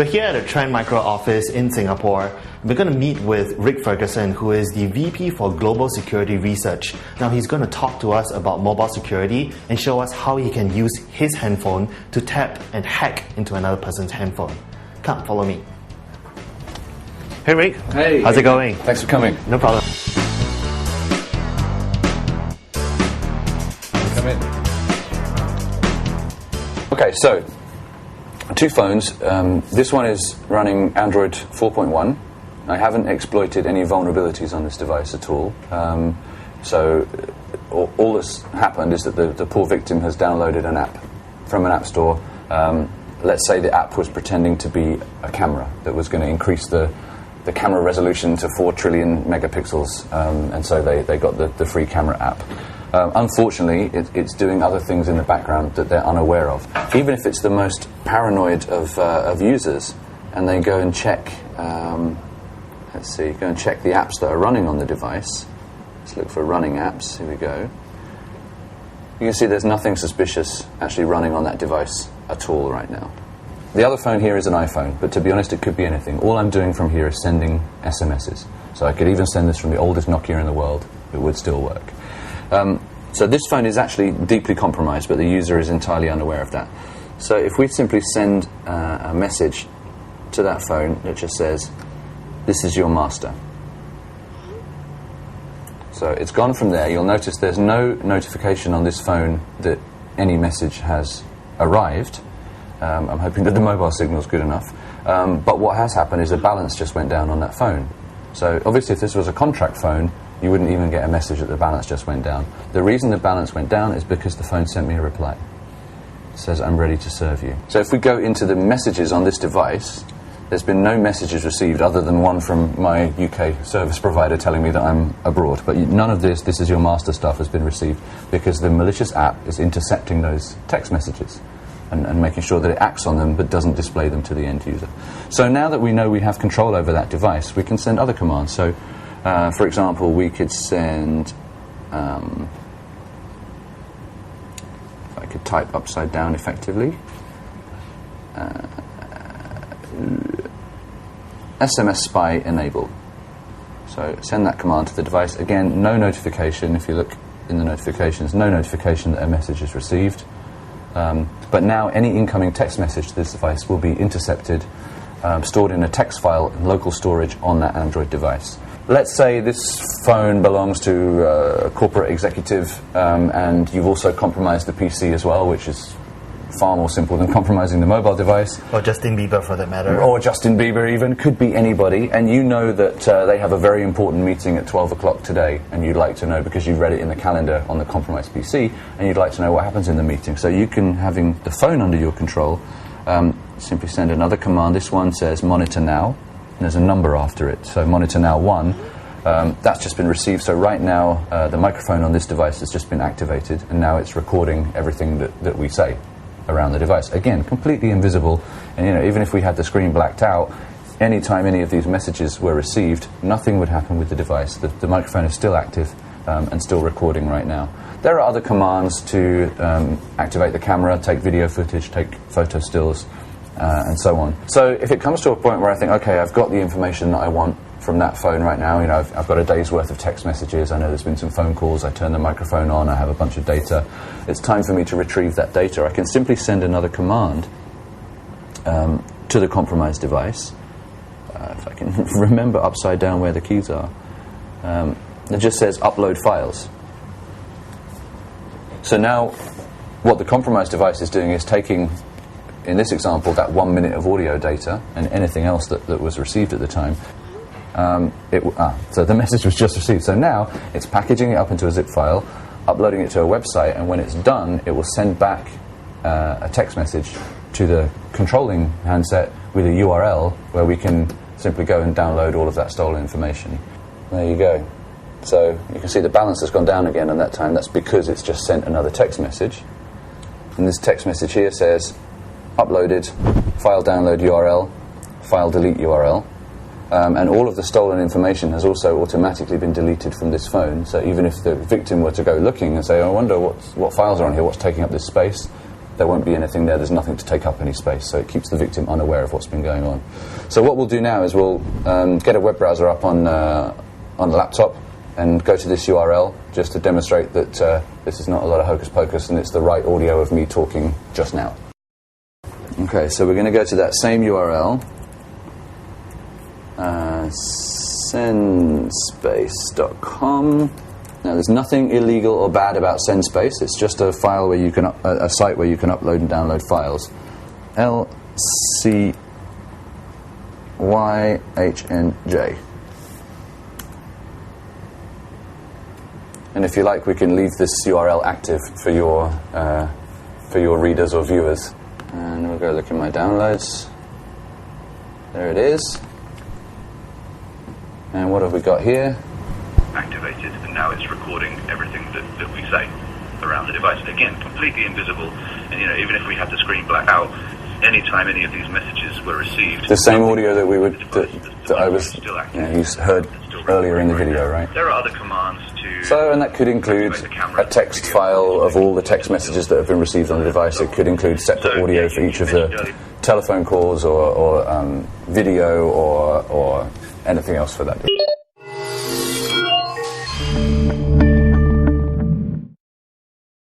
We're here at the Trend Micro office in Singapore. We're going to meet with Rick Ferguson, who is the VP for Global Security Research. Now he's going to talk to us about mobile security and show us how he can use his handphone to tap and hack into another person's handphone. Come, follow me. Hey Rick. Hey. How's it going? Thanks for coming. No problem. Come in. Okay, so two phones. This one is running Android 4.1. I haven't exploited any vulnerabilities on this device at all. So all that's happened is that the poor victim has downloaded an app from an app store. Let's say the app was pretending to be a camera that was going to increase the camera resolution to 4 trillion megapixels, and so they got the free camera app. Unfortunately, it's doing other things in the background that they're unaware of. Even if it's the most paranoid of users, and they go and check, go and check the apps that are running on the device. Let's look for running apps. Here we go. You can see there's nothing suspicious actually running on that device at all right now. The other phone here is an iPhone, but to be honest, it could be anything. All I'm doing from here is sending SMSs. So I could even send this from the oldest Nokia in the world. It would still work. So this phone is actually deeply compromised, but the user is entirely unaware of that. So if we simply send a message to that phone that just says, "This is your master." So it's gone from there. You'll notice there's no notification on this phone that any message has arrived. I'm hoping that the mobile signal is good enough. But what has happened is the balance just went down on that phone. So obviously if this was a contract phone, you wouldn't even get a message that the balance just went down. The reason the balance went down is because the phone sent me a reply. It says, "I'm ready to serve you." So if we go into the messages on this device, there's been no messages received other than one from my UK service provider telling me that I'm abroad. But none of this is your master stuff has been received because the malicious app is intercepting those text messages and making sure that it acts on them but doesn't display them to the end user. So now that we know we have control over that device, we can send other commands. So for example, we could send, if I could type upside down effectively, SMS spy enable. So send that command to the device. Again, no notification. If you look in the notifications, no notification that a message is received. But now any incoming text message to this device will be intercepted, stored in a text file in local storage on that Android device. Let's say this phone belongs to a corporate executive, and you've also compromised the PC as well, which is far more simple than compromising the mobile device. Or Justin Bieber, for that matter. Or Justin Bieber even. Could be anybody. And you know that they have a very important meeting at 12 o'clock today, and you'd like to know, because you've read it in the calendar on the compromised PC, and you'd like to know what happens in the meeting. So you can, having the phone under your control, simply send another command. This one says monitor now, and there's a number after it. So monitor now 1. That's just been received. So right now, the microphone on this device has just been activated, and now it's recording everything that we say around the device. Again, completely invisible, and even if we had the screen blacked out, anytime any of these messages were received, nothing would happen with the device. The microphone is still active and still recording right now. There are other commands to activate the camera, take video footage, take photo stills, and so on. So if it comes to a point where I think, okay, I've got the information that I want from that phone right now, I've got a day's worth of text messages, I know there's been some phone calls, I turn the microphone on, I have a bunch of data, it's time for me to retrieve that data. I can simply send another command to the compromised device, if I can remember upside down where the keys are. It just says upload files. So now what the compromised device is doing is taking, in this example, that 1 minute of audio data and anything else that was received at the time. So the message was just received. So now it's packaging it up into a zip file, uploading it to a website, and when it's done, it will send back a text message to the controlling handset with a URL where we can simply go and download all of that stolen information. There you go. So you can see the balance has gone down again on that time. That's because it's just sent another text message. And this text message here says uploaded, file download URL, file delete URL. And all of the stolen information has also automatically been deleted from this phone. So even if the victim were to go looking and say, I wonder what files are on here, what's taking up this space, there won't be anything there. There's nothing to take up any space, so it keeps the victim unaware of what's been going on. So what we'll do now is we'll get a web browser up on the laptop and go to this URL just to demonstrate that this is not a lot of hocus pocus and it's the right audio of me talking just now. Okay, so we're going to go to that same URL, sendspace.com. Now, there's nothing illegal or bad about Sendspace. It's just a file where you can a site where you can upload and download files. LCYHNJ. And if you like, we can leave this URL active for your readers or viewers. And we'll go look in my downloads. There it is. And what have we got here? Activated, and now it's recording everything that we say around the device. Again, completely invisible, and even if we had the screen black out, anytime any of these messages were received, the same audio that I was you heard earlier in the video, right? There are other commands to. So, and that could include a text file of all the text messages that have been received on the device. It could include separate audio for each of the telephone calls or video or anything else for that device.